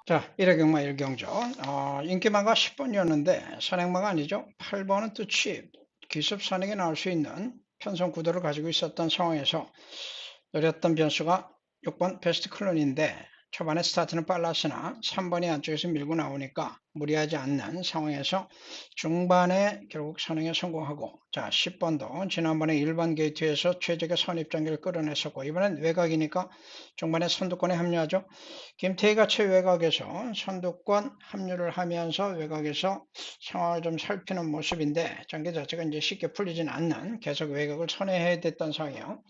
자, 1회 경마 1경주. 인기마가 10번이었는데, 선행마가 아니죠. 8번은 또 취입, 기습 선행에 나올 수 있는 편성 구도를 가지고 있었던 상황에서 노렸던 변수가 6번 베스트 클론인데, 초반에 스타트는 빨랐으나 3번이 안쪽에서 밀고 나오니까 무리하지 않는 상황에서 중반에 결국 선행에 성공하고, 자, 10번도 지난번에 1번 게이트에서 최적의 선입장기를 끌어냈었고, 이번엔 외곽이니까 중반에 선두권에 합류하죠. 김태희가 최외곽에서 선두권 합류를 하면서 외곽에서 상황을 좀 살피는 모습인데, 전개 자체가 이제 쉽게 풀리진 않는 계속 외곽을 선회해야 됐던 상황이에요.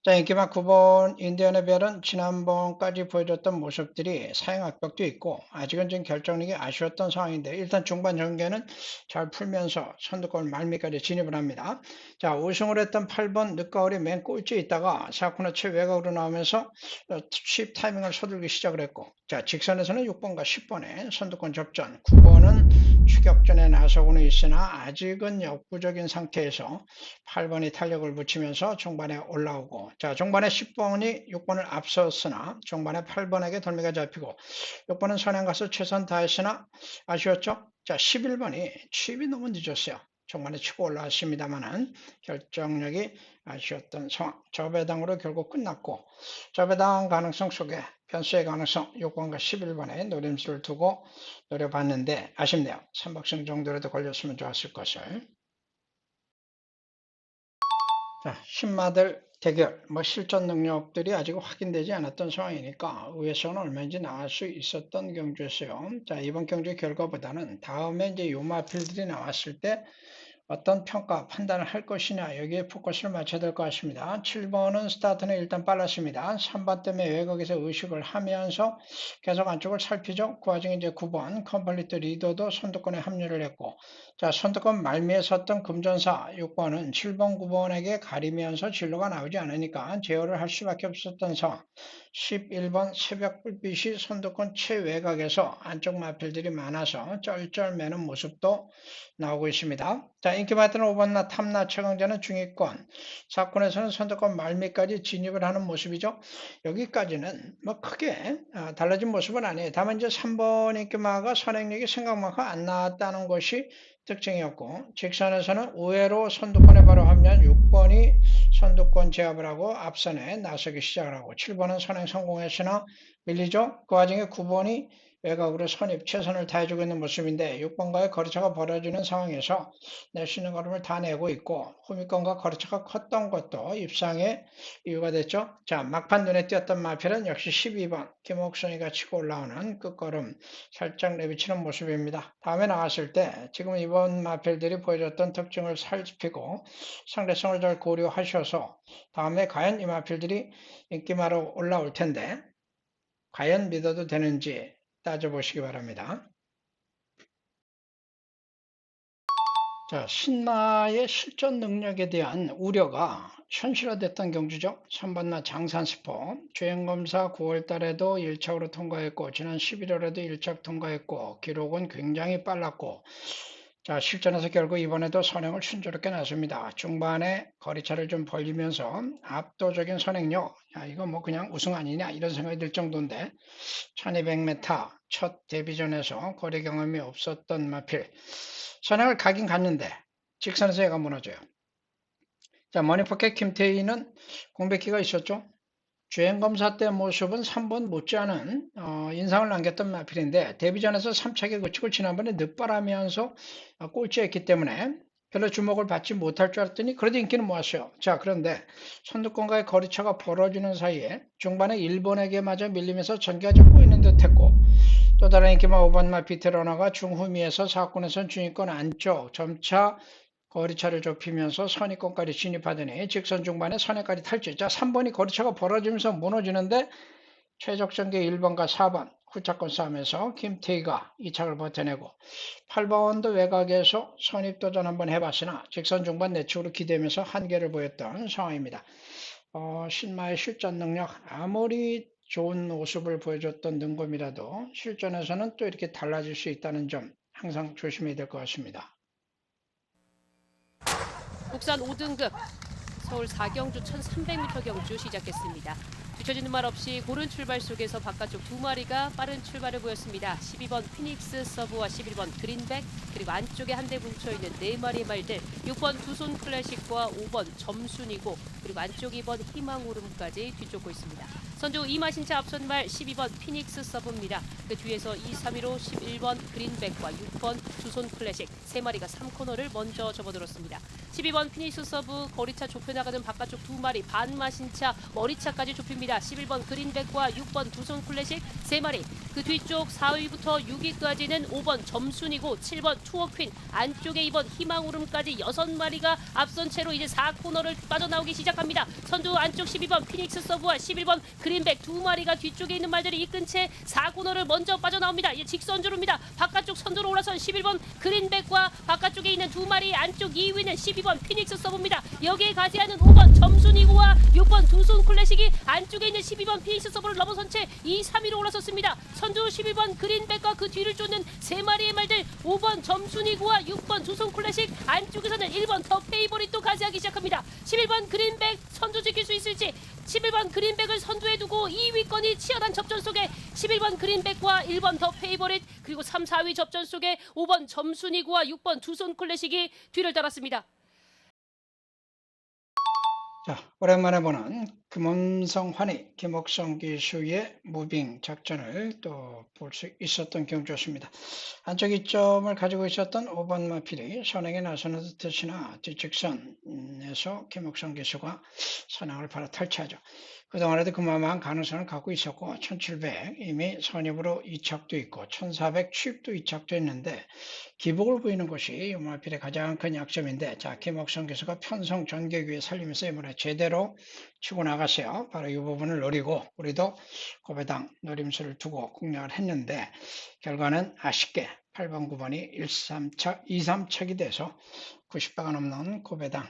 자, 인기마 9번 인디언의 별은 지난번까지 보여줬던 모습들이 사행 압박도 있고 아직은 좀 결정력이 아쉬웠던 상황인데, 일단 중반 전개는 잘 풀면서 선두권 말미까지 진입을 합니다. 자, 우승을 했던 8번 늦가을이 맨 꼴찌에 있다가 4코너 최외곽으로 나오면서 칩 타이밍을 서둘기 시작을 했고, 자, 직선에서는 6번과 10번의 선두권 접전, 9번은 추격전에 나서고는 있으나 아직은 역부족인 상태에서 8번이 탄력을 붙이면서 중반에 올라오고, 자, 중반에 10번이 6번을 앞섰으나 중반에 8번에게 덜미가 잡히고 6번은 선행 가서 최선 다했으나 아쉬웠죠. 자, 11번이 취입이 너무 늦었어요. 중반에 치고 올라왔습니다만은 결정력이 아쉬웠던 상황. 저배당으로 결국 끝났고, 저배당 가능성 속에 변수의 가능성 6번과 11번에 노림수를 두고 노려봤는데 아쉽네요. 3박승 정도라도 걸렸으면 좋았을 것을. 자, 신마들 대결, 실전 능력들이 아직 확인되지 않았던 상황이니까 의회성은 얼마인지 나올 수 있었던 경주였어요. 자, 이번 경주 결과보다는 다음에 이제 요마필들이 나왔을 때 어떤 평가, 판단을 할 것이냐, 여기에 포커스를 맞춰야 될 것 같습니다. 7번은 스타트는 일단 빨랐습니다. 3번 때문에 외곽에서 의식을 하면서 계속 안쪽을 살피죠. 그 와중에 이제 9번 컴플리트 리더도 선두권에 합류를 했고, 자, 선두권 말미에 섰던 금전사 6번은 7번, 9번에게 가리면서 진로가 나오지 않으니까 제어를 할 수밖에 없었던 상황. 11번 새벽 불빛이 선두권 최외곽에서 안쪽 마필들이 많아서 쩔쩔매는 모습도 나오고 있습니다. 자, 인기 많던 5번 탐나 최강자는 중위권, 4권에서는 선두권 말미까지 진입을 하는 모습이죠. 여기까지는 크게 달라진 모습은 아니에요. 다만 이제 3번 인기마가 선행력이 생각만큼 안 나왔다는 것이 특징이었고, 직선에서는 우회로 선두권에 바로 합류한 6번이 선두권 제압을 하고 앞선에 나서기 시작을 하고, 7번은 선행 성공했으나 밀리죠. 그 와중에 9번이 외곽으로 선입 최선을 다해주고 있는 모습인데, 6번과의 거리차가 벌어지는 상황에서 낼 수 있는 걸음을 다 내고 있고, 후미권과 거리차가 컸던 것도 입상의 이유가 됐죠. 자, 막판 눈에 띄었던 마필은 역시 12번 김옥선이가 치고 올라오는 끝걸음 살짝 내비치는 모습입니다. 다음에 나왔을 때 지금 이번 마필들이 보여줬던 특징을 살피고 상대성을 잘 고려하셔서 다음에 과연 이 마필들이 인기마로 올라올 텐데 과연 믿어도 되는지 따져보시기 바랍니다. 자, 신마의 실전 능력에 대한 우려가 현실화됐던 경주죠. 3번나 장산스포 주행검사 9월 달에도 1착으로 통과했고, 지난 11월에도 1착 통과했고, 기록은 굉장히 빨랐고, 자, 실전에서 결국 이번에도 선행을 순조롭게 나섭니다. 중반에 거리차를 좀 벌리면서 압도적인 선행력, 야, 이거 그냥 우승 아니냐 이런 생각이 들 정도인데, 1200m 첫 데뷔전에서 거리 경험이 없었던 마필, 선행을 가긴 갔는데 직선에서 얘가 무너져요. 자, 머니포켓 김태희는 공백기가 있었죠. 주행검사 때 모습은 3번 못지않은 인상을 남겼던 마필인데, 데뷔전에서 3차게 그치고 지난번에 늦바라면서 꼴찌했기 때문에 별로 주목을 받지 못할 줄 알았더니 그래도 인기는 모았어요. 자, 그런데 선두권과의 거리차가 벌어지는 사이에 중반에 1번에게 맞아 밀리면서 전개가 좀 꼬이는 듯 했고, 또 다른 인기마 5번마 비트러너가 중후미에서 4권에선 중위권 안쪽 점차 거리차를 좁히면서 선위권까지 진입하더니 직선 중반에 선행까지 탈출. 자, 3번이 거리차가 벌어지면서 무너지는데 최적전개 1번과 4번 후차권 싸움에서 김태희가 2착을 버텨내고, 8번도 외곽에서 선입도전 한번 해봤으나 직선 중반 내측으로 기대면서 한계를 보였던 상황입니다. 신마의 실전 능력, 아무리 좋은 모습을 보여줬던 능검이라도 실전에서는 또 이렇게 달라질 수 있다는 점 항상 조심해야 될 것 같습니다. 국산 5등급 서울 4경주 1300m 경주 시작했습니다. 뒤처지는 말 없이 고른 출발 속에서 바깥쪽 두 마리가 빠른 출발을 보였습니다. 12번 피닉스 서브와 11번 그린백, 그리고 안쪽에 한 대 뭉쳐있는 네 마리의 말들, 6번 두손 클래식과 5번 점순이고, 그리고 안쪽 2번 희망오름까지 뒤쫓고 있습니다. 선두 이마신차 앞선 말 12번 피닉스 서브입니다. 그 뒤에서 2, 3위로 11번 그린백과 6번 두손 클래식 세 마리가 3코너를 먼저 접어들었습니다. 12번 피닉스 서브 거리차 좁혀나가는 바깥쪽 두 마리 반마신차 머리차까지 좁힙니다. 11번 그린백과 6번 두손 클래식 세 마리, 그 뒤쪽 4위부터 6위까지는 5번 점순이고 7번 투어퀸, 안쪽에 2번 희망오름까지 6마리가 앞선 채로 이제 4코너를 빠져나오기 시작합니다. 선두 안쪽 12번 피닉스 서브와 11번 그린백 두 마리가 뒤쪽에 있는 말들이 이끈 채 4코너를 먼저 빠져나옵니다. 이제 직선주로입니다. 바깥쪽 선두로 올라선 11번 그린백과 바깥쪽에 있는 두 마리, 안쪽 2위는 12번 피닉스 서브입니다. 여기에 가세하는 5번 점순이고와 6번 두손 클래식이 안쪽에 있는 12번 피닉스 서브를 넘어선 채 2, 3위로 올라섰습니다. 선두 11번 그린백과 그 뒤를 쫓는 세 마리의 말들, 5번 점순이고와 6번 두손 클래식, 안쪽에서는 1번 더 페이보릿도 가세하기 시작합니다. 11번 그린백 선두 지킬 수 있을지, 11번 그린백을 선두에 두고 2위권이 치열한 접전 속에 11번 그린백과 1번 더 페이보릿, 그리고 3, 4위 접전 속에 5번 점순이고와 6번 두손 클래식이 뒤를 따랐습니다. 자, 오랜만에 보는 금음성 환희, 김옥성 기수의 무빙 작전을 또 볼 수 있었던 경주였습니다. 안쪽 이점을 가지고 있었던 5번 마필이 선행에 나서는 듯이나 뒷직선에서 김옥성 기수가 선행을 바로 탈취하죠. 그동안에도 그만한 가능성을 갖고 있었고 1700 이미 선입으로 이착도 있고 1400 취입도 이착도 있는데 기복을 보이는 것이 마필의 가장 큰 약점인데, 자, 김옥성 기수가 편성 전개 위에 살리면서 이번에 제대로 치고 나갔어요. 바로 이 부분을 노리고 우리도 고배당 노림수를 두고 공략을 했는데 결과는 아쉽게 8번 9번이 2, 3척이 돼서 90배가 넘는 고배당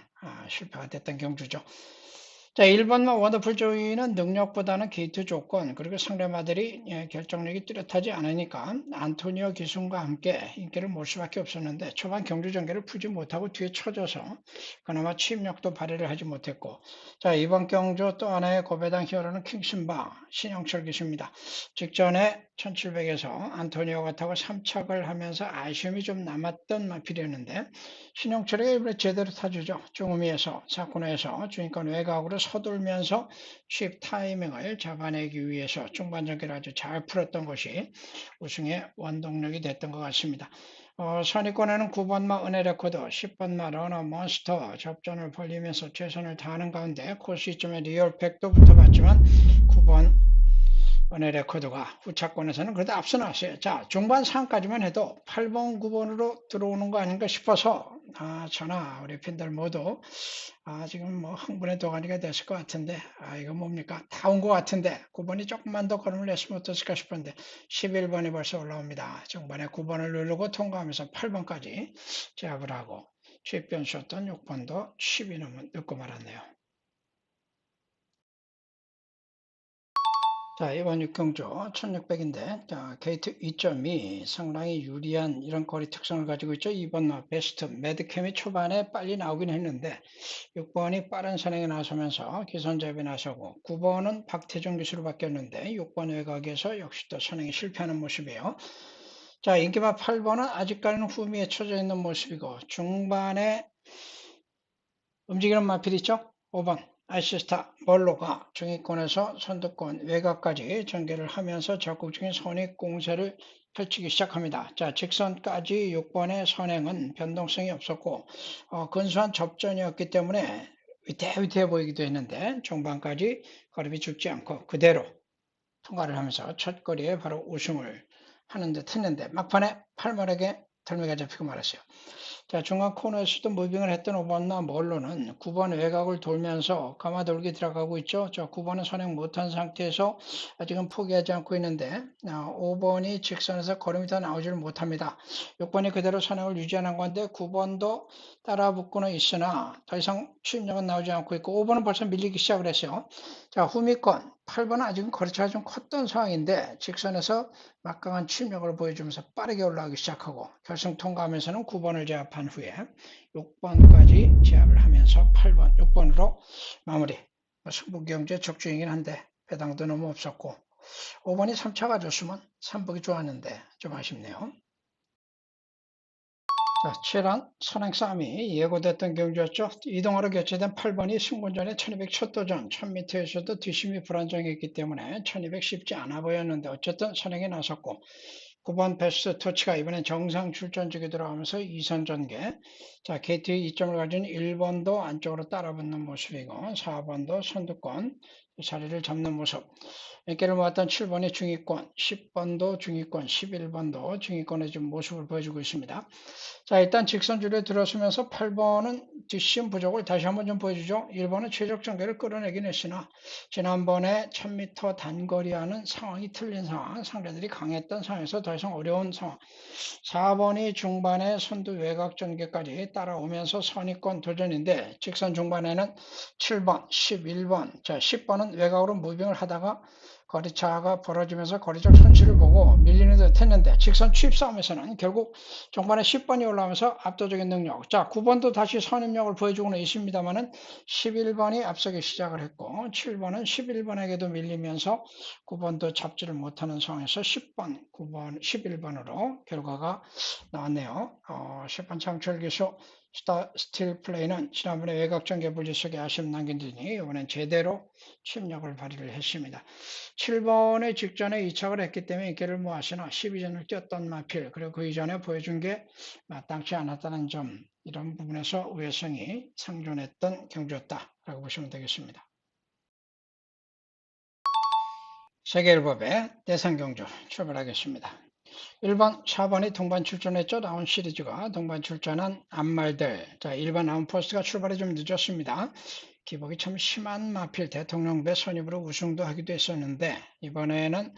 실패가 됐던 경주죠. 자, 1번마 원더풀 조이는 능력보다는 게이트 조건, 그리고 상대마들이 결정력이 뚜렷하지 않으니까 안토니오 기순과 함께 인기를 몰 수밖에 없었는데 초반 경주 전개를 풀지 못하고 뒤에 쳐져서 그나마 취입력도 발휘를 하지 못했고, 자, 이번 경주 또 하나의 고배당 히어로는 킹신바 신영철 기수입니다. 직전에 1700에서 안토니오가 타고 3착을 하면서 아쉬움이 좀 남았던 마필이었는데 신영철이가 이번에 제대로 타주죠. 중음위에서 4코너에서 주인권 외곽으로 서돌면서 취입 타이밍을 잡아내기 위해서 중반 전개를 아주 잘 풀었던 것이 우승의 원동력이 됐던 것 같습니다. 선의권에는 9번마 은혜레코드, 10번마 러너 몬스터 접전을 벌리면서 최선을 다하는 가운데 코스 시점에 리얼팩도 붙어봤지만 9번 은혜레코드가 후차권에서는 그래도 앞서 나왔어요. 자, 중반 상까지만 해도 8번, 9번으로 들어오는 거 아닌가 싶어서 저나 우리 팬들 모두 지금 뭐 흥분의 도가니가 됐을 것 같은데, 이거 뭡니까? 다 온 것 같은데 9번이 조금만 더 걸음을 냈으면 어땠을까 싶은데 11번이 벌써 올라옵니다. 중반에 9번을 누르고 통과하면서 8번까지 제압을 하고 취입변수였던 6번도 10이 넘은 늦고 말았네요. 자, 이번 육경주 1600인데 게이트 2.2 상당히 유리한 이런 거리 특성을 가지고 있죠. 2번 베스트 매드캠이 초반에 빨리 나오긴 했는데 6번이 빠른 선행에 나서면서 기선제압에 나서고 9번은 박태종 기수로 바뀌었는데 6번 외곽에서 역시 또 선행에 실패하는 모습이에요. 자, 인기마 8번은 아직까지는 후미에 쳐져 있는 모습이고 중반에 움직이는 마필 있죠? 5번 아시스타 멀로가 중위권에서 선두권 외곽까지 전개를 하면서 적극적인 선익 공세를 펼치기 시작합니다. 자, 직선까지 6번의 선행은 변동성이 없었고 근소한 접전이었기 때문에 위태위태해 보이기도 했는데 중반까지 걸음이 죽지 않고 그대로 통과를 하면서 첫 거리에 바로 우승을 하는 듯 했는데 막판에 팔머리에게 덜미가 잡히고 말았어요. 자, 중간 코너에서도 무빙을 했던 5번나 멀로는 9번 외곽을 돌면서 가마돌기 들어가고 있죠. 저 9번은 선행 못한 상태에서 아직은 포기하지 않고 있는데 5번이 직선에서 걸음이 더 나오지를 못합니다. 6번이 그대로 선행을 유지하는 건데 9번도 따라 붙고는 있으나 더 이상 추임력은 나오지 않고 있고 5번은 벌써 밀리기 시작을 했어요. 자, 후미권 8번은 아직은 거리차가 좀 컸던 상황인데 직선에서 막강한 침략을 보여주면서 빠르게 올라가기 시작하고 결승 통과하면서는 9번을 제압한 후에 6번까지 제압을 하면서 8번, 6번으로 마무리. 승부경제 적중이긴 한데 배당도 너무 없었고 5번이 3차가 줬으면 3복이 좋았는데 좀 아쉽네요. 자, 7안 선행 싸움이 예고됐던 경주였죠. 이동하러 교체된 8번이 승군전에 1200 첫 도전, 1000m에서도 뒷심이 불안정했기 때문에 1200 쉽지 않아 보였는데 어쨌든 선행에 나섰고 9번 베스트 터치가 이번엔 정상 출전직에 들어가면서 2선 전개. 자, KT 2점을 가진 1번도 안쪽으로 따라붙는 모습이고 4번도 선두권 자리를 잡는 모습. 인기를 모았던 7번이 중위권, 10번도 중위권, 11번도 중위권에 좀 모습을 보여주고 있습니다. 자, 일단 직선줄에 들어서면서 8번은 뒷심 부족을 다시 한번 좀 보여주죠. 1번은 최적 전개를 끌어내긴 했으나 지난번에 1000m 단거리와는 상황이 틀린 상황, 상대들이 강했던 상황에서 더 이상 어려운 상황. 4번이 중반에 선두 외곽 전개까지 따라오면서 선의권 도전인데 직선 중반에는 7번, 11번, 자 10번은 외곽으로 무빙을 하다가 거리차가 벌어지면서 거리적 손실을 보고 밀리는 듯 했는데 직선 추입 싸움에서는 결국 중반에 10번이 올라오면서 압도적인 능력. 자, 9번도 다시 선입력을 보여주고는 있습니다만은 11번이 앞서기 시작을 했고 7번은 11번에게도 밀리면서 9번도 잡지를 못하는 상황에서 10번, 9번, 11번으로 결과가 나왔네요. 10번 장철 기수 스틸 플레이는 지난번에 외곽 전개 분리 속에 아쉬움 남긴 뒤니 이번엔 제대로 침략을 발휘를 했습니다. 7번의 직전에 이착을 했기 때문에 인기를 모았으나 12전을 뛰었던 마필 그리고 그 이전에 보여준 게 마땅치 않았다는 점 이런 부분에서 우회성이 상존했던 경주였다라고 보시면 되겠습니다. 세계일법의 대상경주 출발하겠습니다. 1번, 4번이 동반 출전했죠. 나온 시리즈가 동반 출전한 암말들. 자, 1번 아웃포스트가 출발이 좀 늦었습니다. 기복이 참 심한 마필 대통령배 선입으로 우승도 하기도 했었는데 이번에는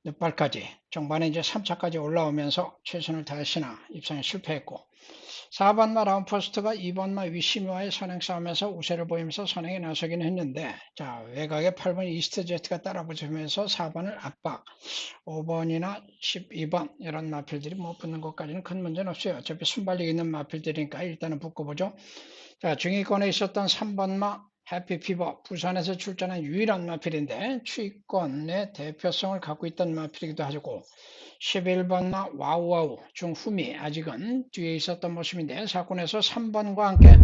늦발까지 종반에 이제 3차까지 올라오면서 최선을 다했으나 입상에 실패했고 4번마 라운포스트가 2번마 위시미와의 선행 싸움에서 우세를 보이면서 선행에 나서긴 했는데 자 외곽에 8번 이스트 제트가 따라붙으면서 4번을 압박 5번이나 12번 이런 마필들이 뭐 붙는 것까지는 큰 문제는 없어요. 어차피 순발력 있는 마필들이니까 일단은 붙고 보죠. 자 중위권에 있었던 3번마 해피피버 부산에서 출전한 유일한 마필인데 추위권의 대표성을 갖고 있던 마필이기도 하고 11번마 와우와우 중후미 아직은 뒤에 있었던 모습인데 사건에서 3번과 함께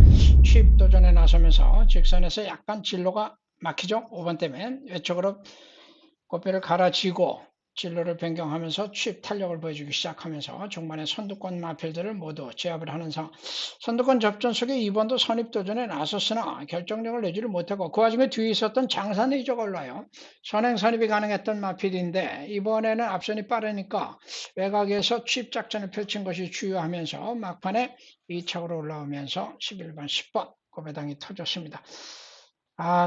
추입 도전에 나서면서 직선에서 약간 진로가 막히죠. 5번 때문에 외쪽으로 고배를 갈아쥐고 진로를 변경하면서 추입 탄력을 보여주기 시작하면서 중반에 선두권 마필들을 모두 제압을 하는 상황. 선두권 접전 속에 2번도 선입도전에 나섰으나 결정력을 내지를 못하고 그 와중에 뒤에 있었던 장산레이저가 올라요. 선행 선입이 가능했던 마필인데 이번에는 앞선이 빠르니까 외곽에서 추입 작전을 펼친 것이 주요하면서 막판에 2차로 올라오면서 11번, 10번 고배당이 터졌습니다.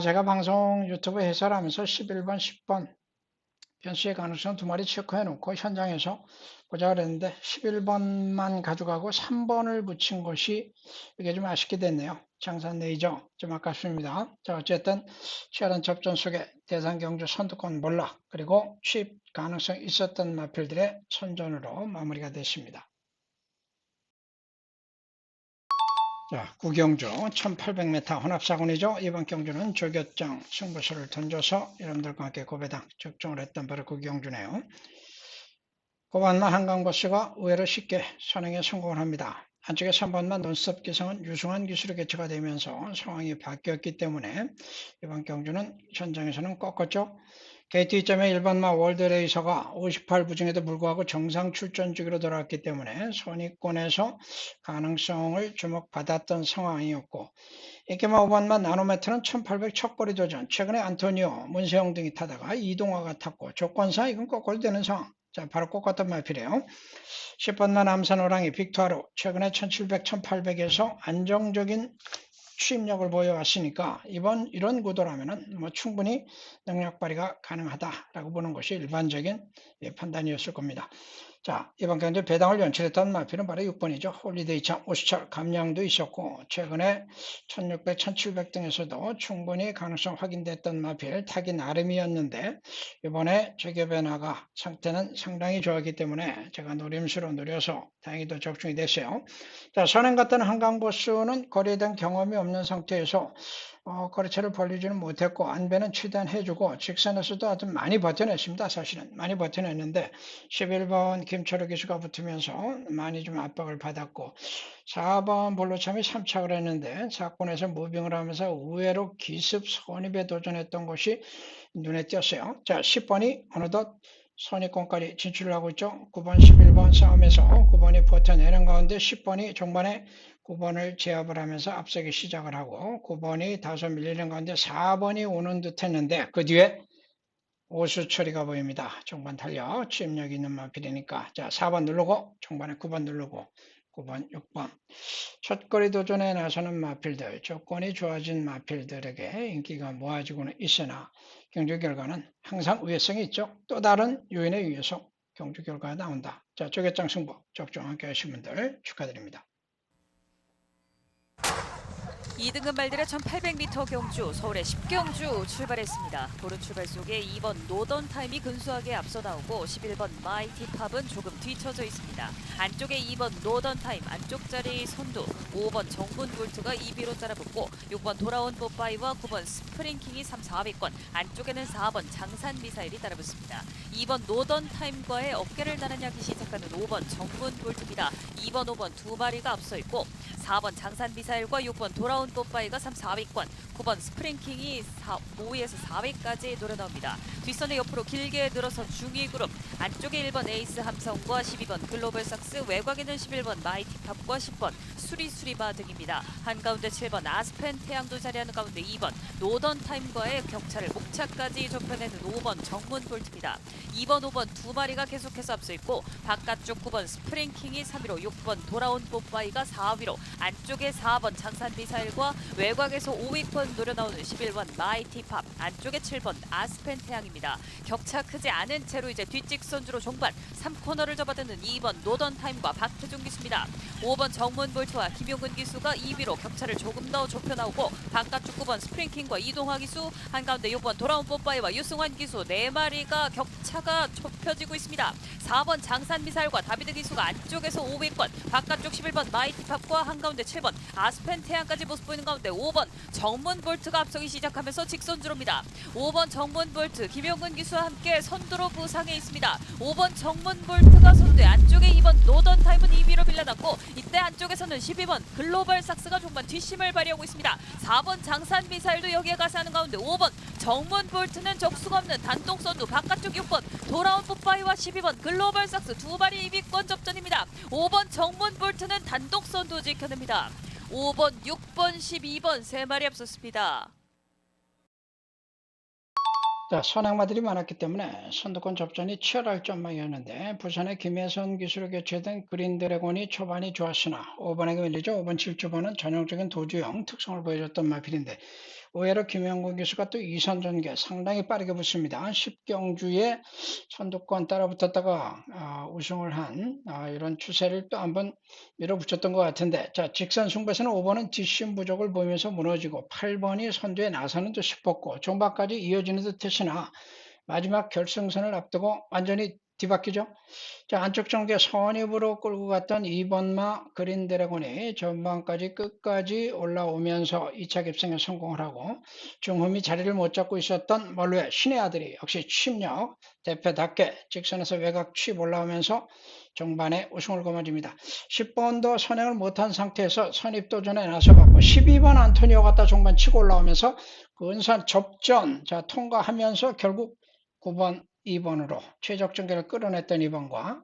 제가 방송 유튜브 해설하면서 11번, 10번 변수의 가능성 두 마리 체크해 놓고 현장에서 보자 그랬는데 11번만 가져가고 3번을 붙인 것이 이게 좀 아쉽게 됐네요. 장산 레이저 좀 아깝습니다. 자 어쨌든 치열한 접전 속에 대상 경주 선두권 몰락 그리고 취입 가능성 있었던 마필들의 선전으로 마무리가 됐습니다. 자, 구경주 1800m 혼합사군이죠. 이번 경주는 조교장 승부수를 던져서 여러분들과 함께 고배당 적중을 했던 바로 구경주네요. 고반마 한강버스가 의외로 쉽게 선행에 성공을 합니다. 안쪽에 3번만 논스톱 기성은 유승한 기술의 개최가 되면서 상황이 바뀌었기 때문에 이번 경주는 현장에서는 꺾었죠. KT 2점의 1번마 월드레이서가 58부 중에도 불구하고 정상 출전주기로 돌아왔기 때문에 선위권에서 가능성을 주목받았던 상황이었고 이케마 5번마 나노메트는 1800 첫거리 도전 최근에 안토니오, 문세영 등이 타다가 이동화가 탔고 조건상 이건 거꾸로 되는 상황. 자 바로 꺾었던 마필이에요. 10번마 남산호랑이 빅투아로 최근에 1700, 1800에서 안정적인 추입력을 보여왔으니까 이번 이런 구도라면은 뭐 충분히 능력 발휘가 가능하다라고 보는 것이 일반적인 판단이었을 겁니다. 자, 이번 경제 배당을 연출했던 마필은 바로 6번이죠. 홀리데이차, 오수철, 감량도 있었고 최근에 1600, 1700 등에서도 충분히 가능성 확인됐던 마필 타기 나름이었는데 이번에 재료 변화가 상태는 상당히 좋았기 때문에 제가 노림수로 노려서 다행히도 적중이 됐어요. 자, 선행 같은 한강보수는 거래된 경험이 없는 상태에서 거래처를 벌리지는 못했고 안배는 최대한 해주고 직선에서도 아주 많이 버텨냈습니다. 사실은 많이 버텨냈는데 11번 김철우 기수가 붙으면서 많이 좀 압박을 받았고 4번 볼로참이 3착을 했는데 사건에서 무빙을 하면서 의외로 기습 선입에 도전했던 것이 눈에 띄었어요. 자, 10번이 어느덧 선입권까지 진출을 하고 있죠. 9번, 11번 싸움에서 9번이 버텨내는 가운데 10번이 종반에 9번을 제압을 하면서 앞서기 시작을 하고 9번이 다소 밀리는 가운데 4번이 오는 듯 했는데 그 뒤에 오수 처리가 보입니다. 종반 달려 추임력 있는 마필이니까 자 4번 누르고 종반에 9번 누르고 9번, 6번 첫거리 도전에 나서는 마필들, 조건이 좋아진 마필들에게 인기가 모아지고는 있으나 경주 결과는 항상 우회성이 있죠. 또 다른 요인에 의해서 경주 결과가 나온다. 자, 조개장 승부 적중 함께 하신 분들 축하드립니다. 2등급 말들의 1800m 경주 서울의 10경주 출발했습니다. 도른 출발 속에 2번 노던 타임이 근소하게 앞서 나오고 11번 마이티팝은 조금 뒤쳐져 있습니다. 안쪽에 2번 노던 타임 안쪽 자리 선두, 5번 정분 볼트가 2위로 따라붙고 6번 돌아온 뽀빠이와 9번 스프링킹이 3, 4위권, 안쪽에는 4번 장산 미사일이 따라붙습니다. 2번 노던 타임과의 어깨를 나란하기 시작하는 5번 정분 볼트입니다. 2번, 5번 두 마리가 앞서 있고 4번 장산 미사일과 6번 돌아온 뽀빠이가 3, 4위권, 9번 스프링킹이 5위에서 4위까지 노려나옵니다. 뒷선에 옆으로 길게 늘어선 중위 그룹, 안쪽에 1번 에이스 함성과 12번 글로벌 삭스, 외곽에는 11번 마이티팝과 10번 수리수리바 등입니다. 한가운데 7번 아스펜 태양도 자리하는 가운데 2번 노던 타임과의 격차를 목차까지 좁혀내는 5번 정문 볼트입니다. 2번, 5번 두 마리가 계속해서 앞서 있고 바깥쪽 9번 스프링킹이 3위로 6번 돌아온 뽀빠이가 4위로 안쪽에 4번 장산 미사일과 외곽에서 5위권 노려나오는 11번 마이티팝, 안쪽에 7번 아스펜 태양입니다. 격차 크지 않은 채로 이제 뒷직선주로 종반 3코너를 접어드는 2번 노던 타임과 박태종 기수입니다. 5번 정문 볼트와 김용근 기수가 2위로 격차를 조금 더 좁혀 나오고 바깥쪽 9번 스프링킹과 이동화 기수, 한가운데 6번 돌아온 뽀빠이와 유승환 기수 4마리가 격차가 좁혀지고 있습니다. 4번 장산 미사일과 다비드 기수가 안쪽에서 5위권, 바깥쪽 11번 마이티팝과 한가운데 7번 아스펜 태양까지 모습 보이는 가운데 5번 정문 볼트가 앞서기 시작하면서 직선주로입니다. 5번 정문 볼트 김용근 기수와 함께 선두로 부상해 있습니다. 5번 정문 볼트가 선두에 안쪽에 2번 노던 타임은 2위로 빌려났고 이때 안쪽에서는 12번 글로벌 삭스가 종반 뒷심을 발휘하고 있습니다. 4번 장산 미사일도 여기에 가세하는 가운데 5번 정문 볼트는 적수가 없는 단독 선두, 바깥쪽 6번 돌아온 뽀빠이와 12번 글로벌 삭스 두 마리 2위권 접전입니다. 5번 정문 볼트는 단독 선두 지켜냅니다. 5번, 6번, 12번 세 마리 앞섰습니다. 자, 선행마들이 많았기 때문에 선두권 접전이 치열할 전망이었는데 부산의 김혜선 기수로 교체된 그린 드래곤이 초반이 좋았으나 5번에게 밀리죠. 5번 7주번은 전형적인 도주형 특성을 보여줬던 마필인데 의외로 김영곤 기수가 또 2선 전개 상당히 빠르게 붙습니다. 10경주에 선두권 따라붙었다가 우승을 한 이런 추세를 또 한번 밀어붙였던 것 같은데 자 직선 승부에서는 5번은 뒷심 부족을 보이면서 무너지고 8번이 선두에 나서는 듯 싶었고 종반까지 이어지는 듯 했으나 마지막 결승선을 앞두고 완전히 뒤바뀌죠. 자, 안쪽 전개 선입으로 끌고 갔던 2번마 그린 드래곤이 전반까지 끝까지 올라오면서 2차 깁승에 성공을 하고 중흠이 자리를 못 잡고 있었던 멀루의 신의 아들이 역시 취임력 대표답게 직선에서 외곽 취입 올라오면서 종반에 우승을 거머쥡니다. 10번도 선행을 못한 상태에서 선입도전에 나서봤고 12번 안토니오가 또 종반 치고 올라오면서 근선 접전 통과하면서 결국 9번 2번으로 최적 전개를 끌어냈던 2번과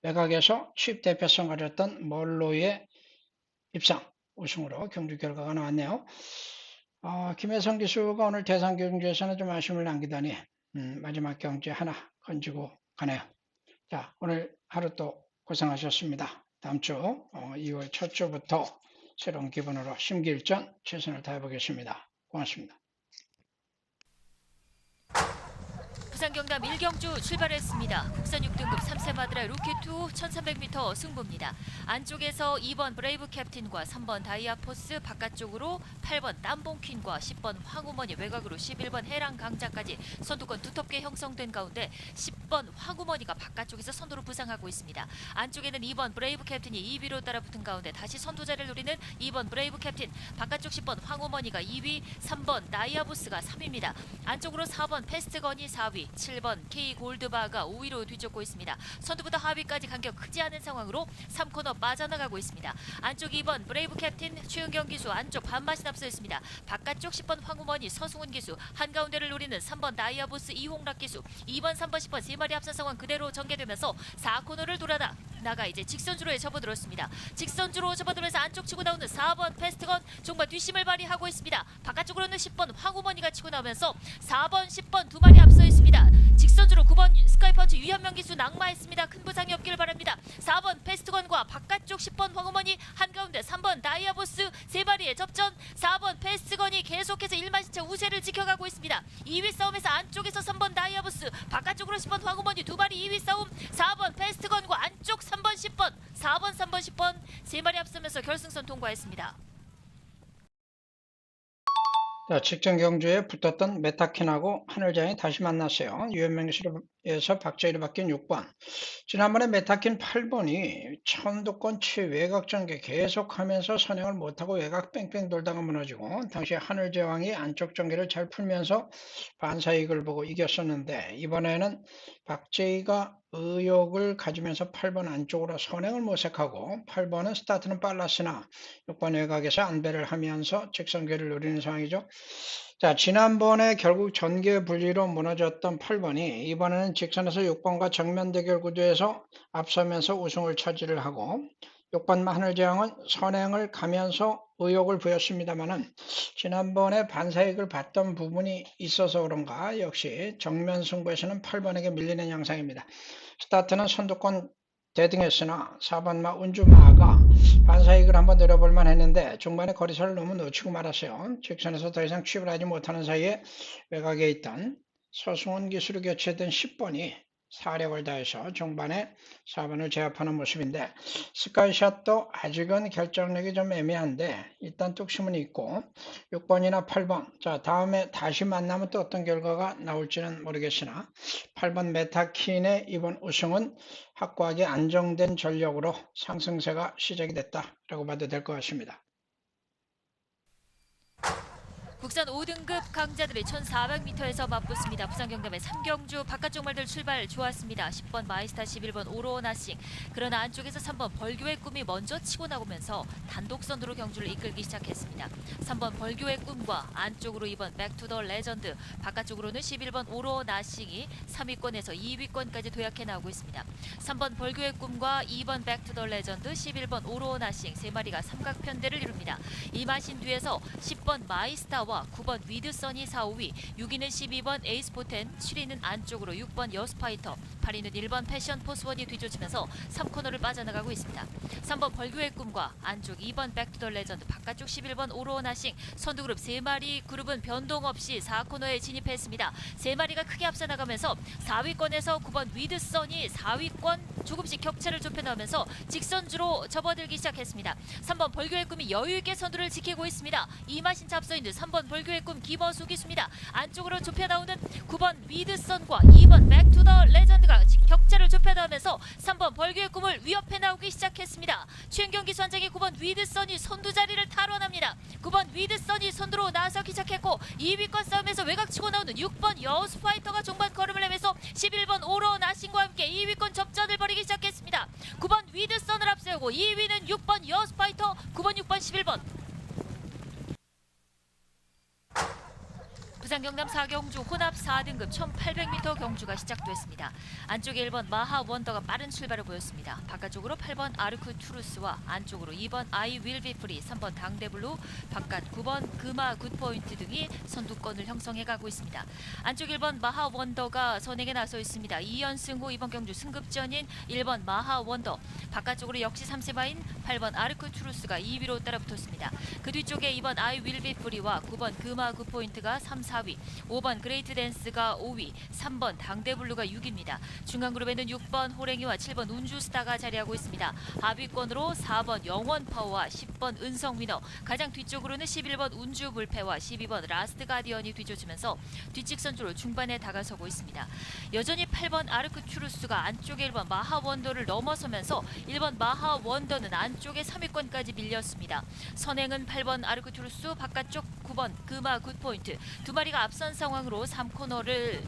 외곽에서 취입 대표성 가졌던 멀로의 입상 우승으로 경주 결과가 나왔네요. 김혜성 기수가 오늘 대상 경주에서는 좀 아쉬움을 남기다니 마지막 경주에 하나 건지고 가네요. 자, 오늘 하루 또 고생하셨습니다. 다음 주 2월 첫 주부터 새로운 기분으로 심기일전 최선을 다해보겠습니다. 고맙습니다. 부산 경남 1경주 출발했습니다. 국산 6등급 3세 마드라 루키2 1300m 승부입니다. 안쪽에서 2번 브레이브 캡틴과 3번 다이아포스, 바깥쪽으로 8번 땀봉퀸과 10번 황우머니, 외곽으로 11번 해랑 강자까지 선두권 두텁게 형성된 가운데 10번 황우머니가 바깥쪽에서 선두로 부상하고 있습니다. 안쪽에는 2번 브레이브 캡틴이 2위로 따라붙은 가운데 다시 선두 자리를 노리는 2번 브레이브 캡틴, 바깥쪽 10번 황우머니가 2위, 3번 다이아보스가 3위입니다. 안쪽으로 4번 패스트건이 4위, 7번 K 골드바가 5위로 뒤쫓고 있습니다. 선두부터 하위까지 간격 크지 않은 상황으로 3코너 빠져나가고 있습니다. 안쪽 2번 브레이브 캡틴 최은경 기수 안쪽 반맛이 앞서 있습니다. 바깥쪽 10번 황우머니 서승훈 기수, 한가운데를 노리는 3번 다이아보스 이홍락 기수, 2번 3번 10번 세 마리 앞선 상황 그대로 전개되면서 4코너를 돌아다 나가 이제 직선주로에 접어들었습니다. 직선주로 접어들면서 안쪽 치고 나오는 4번 패스트건 정말 뒷심을 발휘하고 있습니다. 바깥쪽으로는 10번 황우머니가 치고 나오면서 4번 10번 두 마리 앞서 있습니다. 직선주로 9번 스카이펀치 유현명 기수 낙마했습니다. 큰 부상이 없기를 바랍니다. 4번 패스트건과 바깥쪽 10번 황우머니, 한가운데 3번 다이아보스 세 마리의 접전. 4번 패스트건이 계속해서 일만신차 우세를 지켜가고 있습니다. 2위 싸움에서 안쪽에서 3번 다이아보스, 바깥쪽으로 10번 황우머니 두 마리 2위 싸움. 4번 패스트건과 안쪽 3번 10번, 4번 3번 10번 세 마리 앞서면서 결승선 통과했습니다. 자, 직전 경주에 붙었던 메타킨하고 하늘장이 다시 만났어요. 유현명실에서 박재일이 바뀐 6번. 지난번에 메타킨 8번이 천두권 최외곽 전개 계속하면서 선행을 못하고 외곽 뺑뺑 돌다가 무너지고, 당시 하늘제왕이 안쪽 전개를 잘 풀면서 반사이익을 보고 이겼었는데, 이번에는 박재희가 의욕을 가지면서 8번 안쪽으로 선행을 모색하고, 8번은 스타트는 빨랐으나 6번 외곽에서 안배를 하면서 직선계를 노리는 상황이죠. 자, 지난번에 결국 전개 분리로 무너졌던 8번이 이번에는 직선에서 6번과 정면 대결 구도에서 앞서면서 우승을 차지를 하고, 6번 하늘제왕은 선행을 가면서 의욕을 보였습니다만은 지난번에 반사익을 봤던 부분이 있어서 그런가 역시 정면 승부에서는 8번에게 밀리는 양상입니다. 스타트는 선두권 대등했으나 4번마 운주마가 반사익을 한번 노려볼만 했는데 중반에 거리차를 너무 놓치고 말았어요. 직선에서 더 이상 취입을 하지 못하는 사이에 외곽에 있던 서승훈 기수로 교체된 10번이 사력을 다해서 중반에 4번을 제압하는 모습인데, 스카이샷도 아직은 결정력이 좀 애매한데 일단 뚝심은 있고 6번이나 8번, 자 다음에 다시 만나면 또 어떤 결과가 나올지는 모르겠으나 8번 메타킨의 이번 우승은 확고하게 안정된 전력으로 상승세가 시작이 됐다라고 봐도 될 것 같습니다. 국산 5등급 강자들이 1400m에서 맞붙습니다. 부산 경남의 3경주 바깥쪽 말들 출발 좋았습니다. 10번 마이스타, 11번 오로나싱. 그러나 안쪽에서 3번 벌교의 꿈이 먼저 치고 나오면서 단독 선두로 경주를 이끌기 시작했습니다. 3번 벌교의 꿈과 안쪽으로 2번 백투더 레전드, 바깥쪽으로는 11번 오로나싱이 3위권에서 2위권까지 도약해 나오고 있습니다. 3번 벌교의 꿈과 2번 백투더 레전드, 11번 오로나싱 세 마리가 삼각편대를 이룹니다. 이 마신 뒤에서 10번 마이스타와 9번 위드선이 4, 5위, 6위는 12번 에이스포텐, 7위는 안쪽으로 6번 여스파이터, 8위는 1번 패션 포스원이 뒤쫓으면서 3코너를 빠져나가고 있습니다. 3번 벌교의 꿈과 안쪽 2번 백투더 레전드, 바깥쪽 11번 오로나싱, 선두그룹 3마리 그룹은 변동 없이 4코너에 진입했습니다. 3마리가 크게 앞서 나가면서 4위권에서 9번 위드선이 4위권 조금씩 격차를 좁혀 나오면서 직선주로 접어들기 시작했습니다. 3번 벌교의 꿈이 여유있게 선두를 지키고 있습니다. 이마신차 앞서 있는 3번 벌교의 꿈 김어수 기수입니다. 안쪽으로 좁혀 나오는 9번 위드선과 2번 백투더 레전드가 격차를 좁혀 나오면서 3번 벌교의 꿈을 위협해 나오기 시작했습니다. 최은경 기수 한 장의 9번 위드선이 선두 자리를 탈환합니다. 9번 위드선이 선두로 나서기 시작했고 2위권 싸움에서 외곽치고 나오는 6번 여우스파이터가 종반 걸음을 내면서 11번 오로나싱과 함께 2위권 접전을 벌이기 시작했습니다. 9번 위드선을 앞세우고 2위는 6번 여우스파이터, 9번, 6번, 11번. 부산 경남 4경주 혼합 4등급 1800m 경주가 시작됐습니다. 안쪽에 1번 마하 원더가 빠른 출발을 보였습니다. 바깥쪽으로 8번 아르크 투루스와 안쪽으로 2번 아이 윌 비 프리, 3번 당대블루, 바깥 9번 금화 굿포인트 등이 선두권을 형성해가고 있습니다. 안쪽 1번 마하 원더가 선행에 나서 있습니다. 2연승 후 이번 경주 승급전인 1번 마하 원더, 바깥쪽으로 역시 3세마인 8번 아르크 투루스가 2위로 따라붙었습니다. 그 뒤쪽에 2번 아이 윌 비 프리와 9번 금화 굿포인트가 3, 4 4위, 5번 그레이트 댄스가 5위, 3번 당대블루가 6위입니다. 중간 그룹에는 6번 호랭이와 7번 운주스타가 자리하고 있습니다. 하위권으로 4번 영원파워와 10번 은성위너, 가장 뒤쪽으로는 11번 운주불패와 12번 라스트 가디언이 뒤쫓으면서 뒷직선주로 중반에 다가서고 있습니다. 여전히 8번 아르크투루스가 안쪽에 1번 마하원더를 넘어서면서 1번 마하원더는 안쪽에 3위권까지 밀렸습니다. 선행은 8번 아르크투루스, 바깥쪽 9번 금화 굿포인트, 두 마리가 앞선 상황으로 3코너를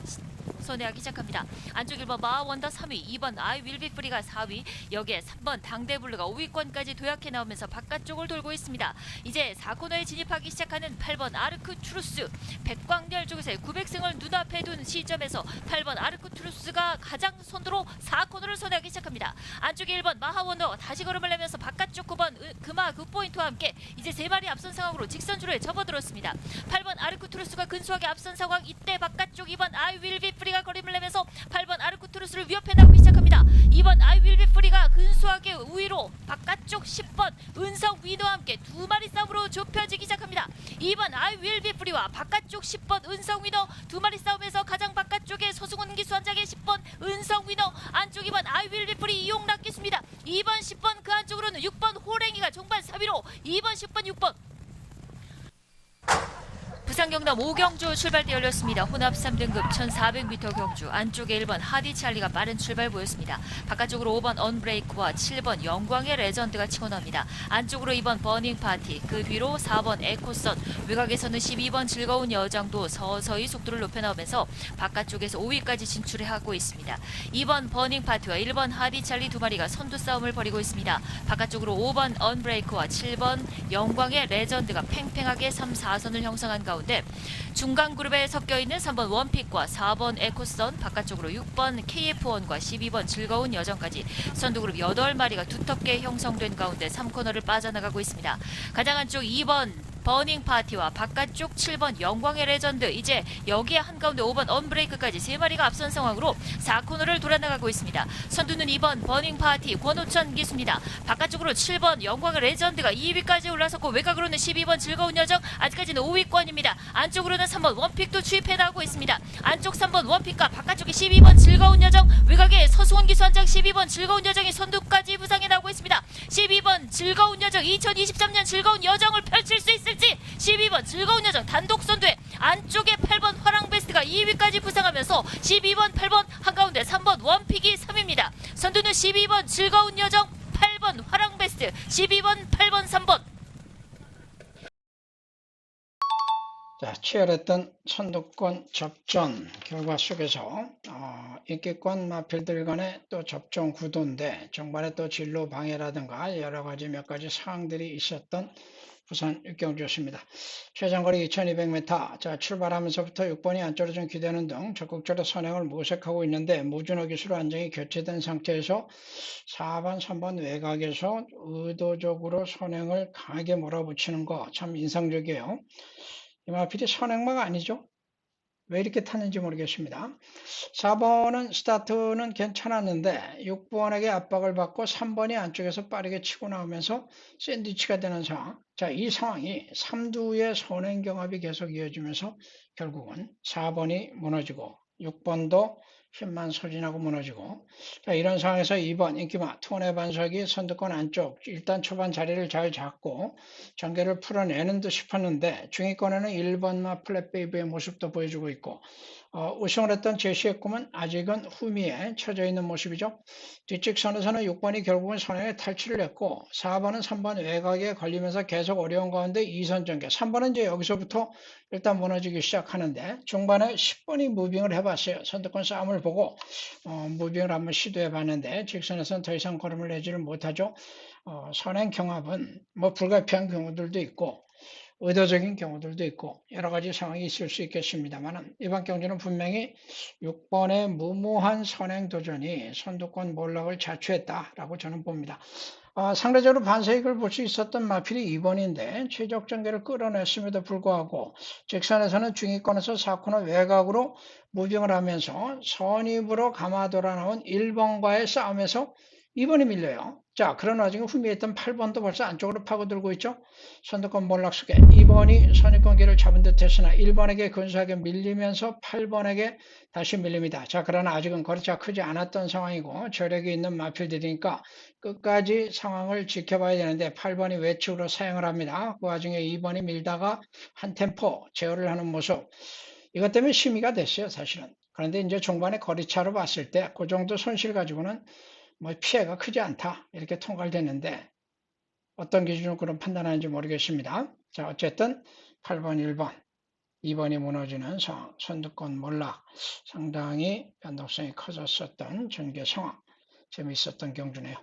선회하기 시작합니다. 안쪽 1번 마하원더 3위, 2번 아이윌비프리가 4위, 여기에 3번 당대블루가 5위권까지 도약해 나오면서 바깥쪽을 돌고 있습니다. 이제 4코너에 진입하기 시작하는 8번 아르크투루스, 백광열 쪽에서의 900승을 눈앞에 둔 시점에서 8번 아르크투루스가 가장 선두로 4코너를 선회하기 시작합니다. 안쪽에 1번 마하원더 다시 걸음을 내면서 바깥쪽 9번 금화 굿포인트와 함께 이제 3마리 앞선 상황으로 직선주로에 접어들었습니다. 8번 아르크투루스가 근소하게 앞선 상황, 이때 바깥쪽 2번 아이윌비프리가 거림을 내면서 8번 아르크투루스를 위협해 나오기 시작합니다. 2번 아이윌비프리가 근소하게 우위로 바깥쪽 10번 은성위너와 함께 두 마리 싸움으로 좁혀지기 시작합니다. 2번 아이윌비프리와 바깥쪽 10번 은성위너 두 마리 싸움에서 가장 바깥쪽에 서승훈 기수 한 장에 10번 은성위너, 안쪽 2번 아이윌비프리 이용락 기수입니다. 2번 10번 그 안쪽으로는 6번 호랭이가 종반 4위로 2번 10번 6번 부산 경남 5경주 출발대 열렸습니다. 혼합 3등급 1400m 경주, 안쪽에 1번 하디찰리가 빠른 출발 보였습니다. 바깥쪽으로 5번 언브레이크와 7번 영광의 레전드가 치고 나옵니다. 안쪽으로 2번 버닝파티, 그 뒤로 4번 에코선, 외곽에서는 12번 즐거운 여정도 서서히 속도를 높여 나오면서 바깥쪽에서 5위까지 진출하고 있습니다. 2번 버닝파티와 1번 하디찰리 두 마리가 선두 싸움을 벌이고 있습니다. 바깥쪽으로 5번 언브레이크와 7번 영광의 레전드가 팽팽하게 3, 4선을 형성한 가운데 중간 그룹에 섞여 있는 3번 원픽과 4번 에코선, 바깥쪽으로 6번 KF1과 12번 즐거운 여정까지 선두 그룹 8마리가 두텁게 형성된 가운데 3코너를 빠져나가고 있습니다. 가장 안쪽 2번 버닝파티와 바깥쪽 7번 영광의 레전드, 이제 여기에 한가운데 5번 언브레이크까지 3마리가 앞선 상황으로 4코너를 돌아나가고 있습니다. 선두는 2번 버닝파티 권호천 기수입니다. 바깥쪽으로 7번 영광의 레전드가 2위까지 올라섰고 외곽으로는 12번 즐거운 여정 아직까지는 5위권입니다. 안쪽으로는 3번 원픽도 추입해 나오고 있습니다. 안쪽 3번 원픽과 바깥쪽에 12번 즐거운 여정, 외곽에 서승훈 기수 한 장 12번 즐거운 여정이 선두까지 부상해 나오고 있습니다. 12번 즐거운 여정 2023년 즐거운 여정을 펼칠 수 있을지, 12번 즐거운 여정 단독 선두에 안쪽에 8번 화랑베스트가 2위까지 부상하면서 12번 8번 한가운데 3번 원픽이 3위입니다. 선두는 12번 즐거운 여정, 8번 화랑베스트, 12번 8번 3번. 자, 치열했던 선두권 접전 결과 속에서 인기권 마필들 간의 또 접종 구도인데 정반에 또 진로 방해라든가 여러 가지 몇 가지 사항들이 있었던 부산 육경주였습니다. 최장거리 2200m, 자, 출발하면서부터 6번이 안쪽으로 좀 기대는 등 적극적으로 선행을 모색하고 있는데 무준호 기수로 안정이 교체된 상태에서 4번, 3번 외곽에서 의도적으로 선행을 강하게 몰아붙이는 거 참 인상적이에요. 이마필이 선행마가 아니죠. 왜 이렇게 탔는지 모르겠습니다. 4번은 스타트는 괜찮았는데 6번에게 압박을 받고 3번이 안쪽에서 빠르게 치고 나오면서 샌드위치가 되는 상황. 자, 이 상황이 3두의 선행 경합이 계속 이어지면서 결국은 4번이 무너지고 6번도 힘만 소진하고 무너지고, 자, 이런 상황에서 2번 인기마 투혼의 반석이 선두권 안쪽 일단 초반 자리를 잘 잡고 전개를 풀어내는 듯 싶었는데 중위권에는 1번마 플랫베이브의 모습도 보여주고 있고 우승을 했던 제시의 꿈은 아직은 후미에 처져 있는 모습이죠. 뒷직선에서는 6번이 결국은 선행에 탈출을 했고 4번은 3번 외곽에 걸리면서 계속 어려운 가운데 2선 전개, 3번은 이제 여기서부터 일단 무너지기 시작하는데 중반에 10번이 무빙을 해봤어요. 선두권 싸움을 보고 무빙을 한번 시도해 봤는데 직선에서는 더 이상 걸음을 내지를 못하죠. 선행 경합은 뭐 불가피한 경우들도 있고 의도적인 경우들도 있고 여러 가지 상황이 있을 수 있겠습니다만 이번 경주는 분명히 6번의 무모한 선행 도전이 선두권 몰락을 자초했다라고 저는 봅니다. 상대적으로 반세익을 볼 수 있었던 마필이 2번인데 최적 전개를 끌어냈음에도 불구하고 직선에서는 중위권에서 4코너 외곽으로 무빙을 하면서 선입으로 감아 돌아 나온 1번과의 싸움에서 2번이 밀려요. 자, 그러나 지금 후미했던 8번도 벌써 안쪽으로 파고들고 있죠. 선두권 몰락 속에 2번이 선입권기를 잡은 듯 했으나 1번에게 근소하게 밀리면서 8번에게 다시 밀립니다. 자, 그러나 아직은 거리차가 크지 않았던 상황이고 저력이 있는 마필들이니까 끝까지 상황을 지켜봐야 되는데 8번이 외측으로 사용을 합니다. 그 와중에 2번이 밀다가 한 템포 제어를 하는 모습. 이것 때문에 심의가 됐어요, 사실은. 그런데 이제 종반의 거리차로 봤을 때 그 정도 손실 가지고는 뭐 피해가 크지 않다 이렇게 통과를 됐는데 어떤 기준으로 그런 판단하는지 모르겠습니다. 자, 어쨌든 8번, 1번, 2번이 무너지는 상황, 선두권 몰락, 상당히 변동성이 커졌었던 전개 상황, 재미있었던 경주네요.